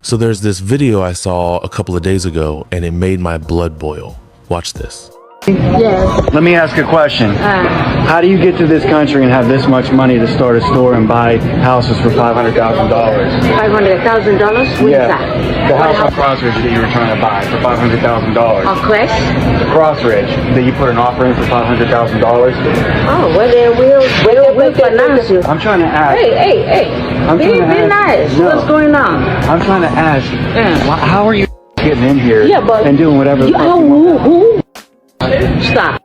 So there's this video I saw a couple of days ago and it made my blood boil. Watch this. Yes. Let me ask a question. How do you get to this country and have this much money to start a store and buy houses for $500,000? $500,000? What is that? The house on Crossridge that you were trying to buy for $500,000. On Crest? Crossridge that you put an offer in for $500,000. Oh, well then we'll finance you. I'm trying to ask. Hey. Be nice. No. What's going on? I'm trying to ask. How are you getting in here and doing whatever? Who? Stop.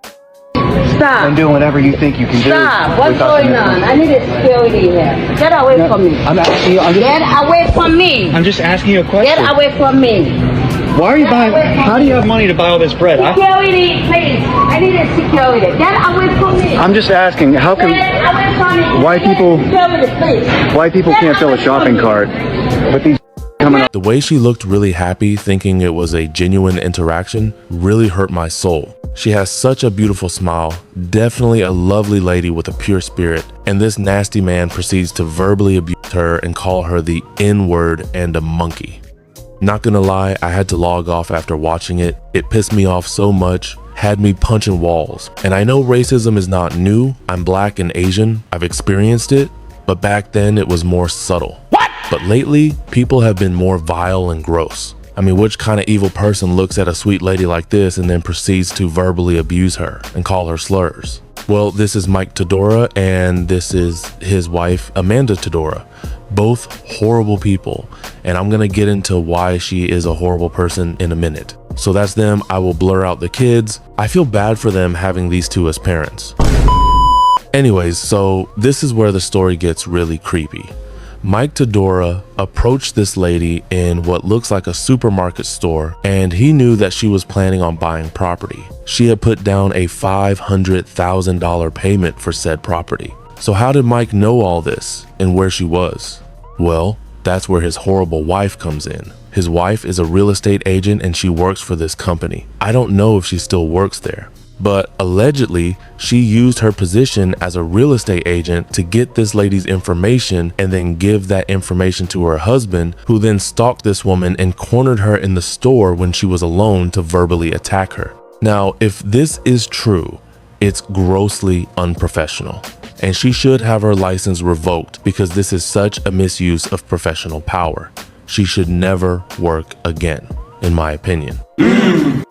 And doing whatever you think you can do. Stop. What's going on? I need a security here. Get away from me. I'm asking you. Get away from me. I'm just asking you a question. Get away from me. Why are you buying? How do you have money to buy all this bread? Security, please. I need a security. Get away from me. I'm just asking. How come? Get away from me. Why people can't fill a shopping cart? But these coming up. The way she looked really happy, thinking it was a genuine interaction, really hurt my soul. She has such a beautiful smile, definitely a lovely lady with a pure spirit, and this nasty man proceeds to verbally abuse her and call her the N-word and a monkey. Not gonna lie, I had to log off after watching it. It pissed me off so much, had me punching walls. And I know racism is not new. I'm black and Asian, I've experienced it, but back then it was more subtle. But lately, people have been more vile and gross. I mean, which kind of evil person looks at a sweet lady like this and then proceeds to verbally abuse her and call her slurs? Well, this is Mike Todora and this is his wife, Amanda Todora. Both horrible people. And I'm gonna get into why she is a horrible person in a minute. So that's them. I will blur out the kids. I feel bad for them having these two as parents. Anyways, so this is where the story gets really creepy. Mike Todora approached this lady in what looks like a supermarket store, and he knew that she was planning on buying property. She had put down a $500,000 payment for said property. So how did Mike know all this and where she was? Well, that's where his horrible wife comes in. His wife is a real estate agent and she works for this company. I don't know if she still works there, but allegedly she used her position as a real estate agent to get this lady's information and then give that information to her husband, who then stalked this woman and cornered her in the store when she was alone to verbally attack her. Now, if this is true, it's grossly unprofessional, and she should have her license revoked because this is such a misuse of professional power. She should never work again, in my opinion.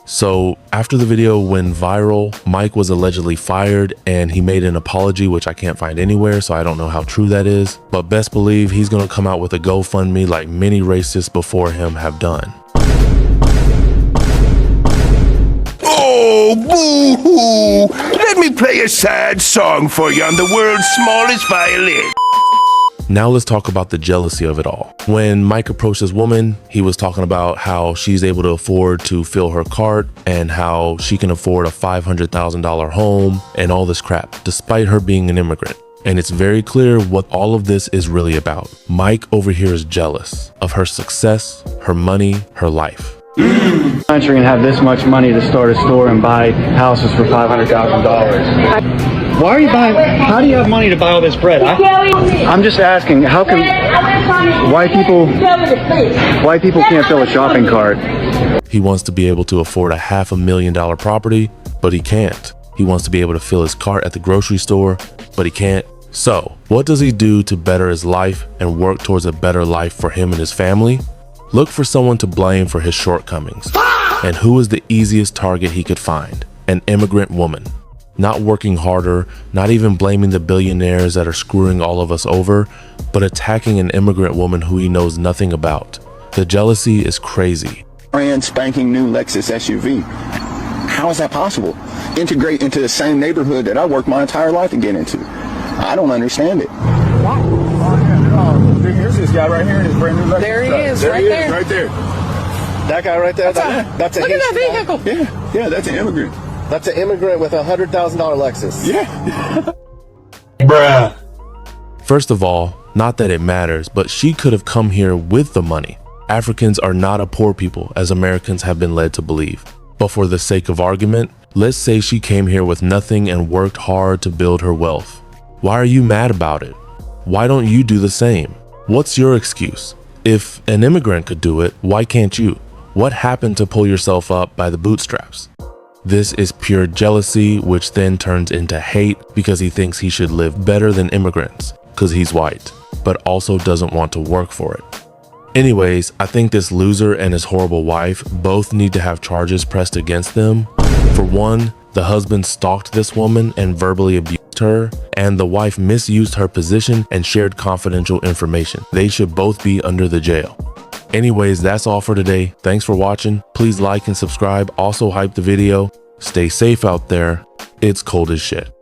So after the video went viral, Mike was allegedly fired and he made an apology, which I can't find anywhere, so I don't know how true that is. But best believe he's gonna come out with a GoFundMe like many racists before him have done. Oh, boo-hoo! Let me play a sad song for you on the world's smallest violin. Now let's talk about the jealousy of it all. When Mike approached this woman, he was talking about how she's able to afford to fill her cart and how she can afford a $500,000 home and all this crap, despite her being an immigrant. And it's very clear what all of this is really about. Mike over here is jealous of her success, her money, her life. Country and have this much money to start a store and buy houses for $500,000. Why are you buying? How do you have money to buy all this bread? I'm just asking. How come? Why people can't fill a shopping cart? He wants to be able to afford a $500,000 property, but he can't. He wants to be able to fill his cart at the grocery store, but he can't. So, what does he do to better his life and work towards a better life for him and his family? Look for someone to blame for his shortcomings. And who is the easiest target he could find? An immigrant woman. Not working harder, not even blaming the billionaires that are screwing all of us over, but attacking an immigrant woman who he knows nothing about. The jealousy is crazy. Brand spanking new Lexus SUV. How is that possible? Integrate into the same neighborhood that I worked my entire life to get into. I don't understand it. Here's this guy right here in his brand new Lexus. There he is, there right he there. is, right there. That guy right there, that's a Look at that vehicle. Yeah, that's an immigrant. That's an immigrant with a $100,000 Lexus. Yeah. Bruh. First of all, not that it matters, but she could have come here with the money. Africans are not a poor people, as Americans have been led to believe. But for the sake of argument, let's say she came here with nothing and worked hard to build her wealth. Why are you mad about it? Why don't you do the same? What's your excuse? If an immigrant could do it, why can't you? What happened to pull yourself up by the bootstraps? This is pure jealousy, which then turns into hate because he thinks he should live better than immigrants because he's white, but also doesn't want to work for it. Anyways, I think this loser and his horrible wife both need to have charges pressed against them. For one, the husband stalked this woman and verbally abused her, and the wife misused her position and shared confidential information. They should both be under the jail. Anyways, that's all for today. Thanks for watching. Please like and subscribe. Also hype the video. Stay safe out there. It's cold as shit.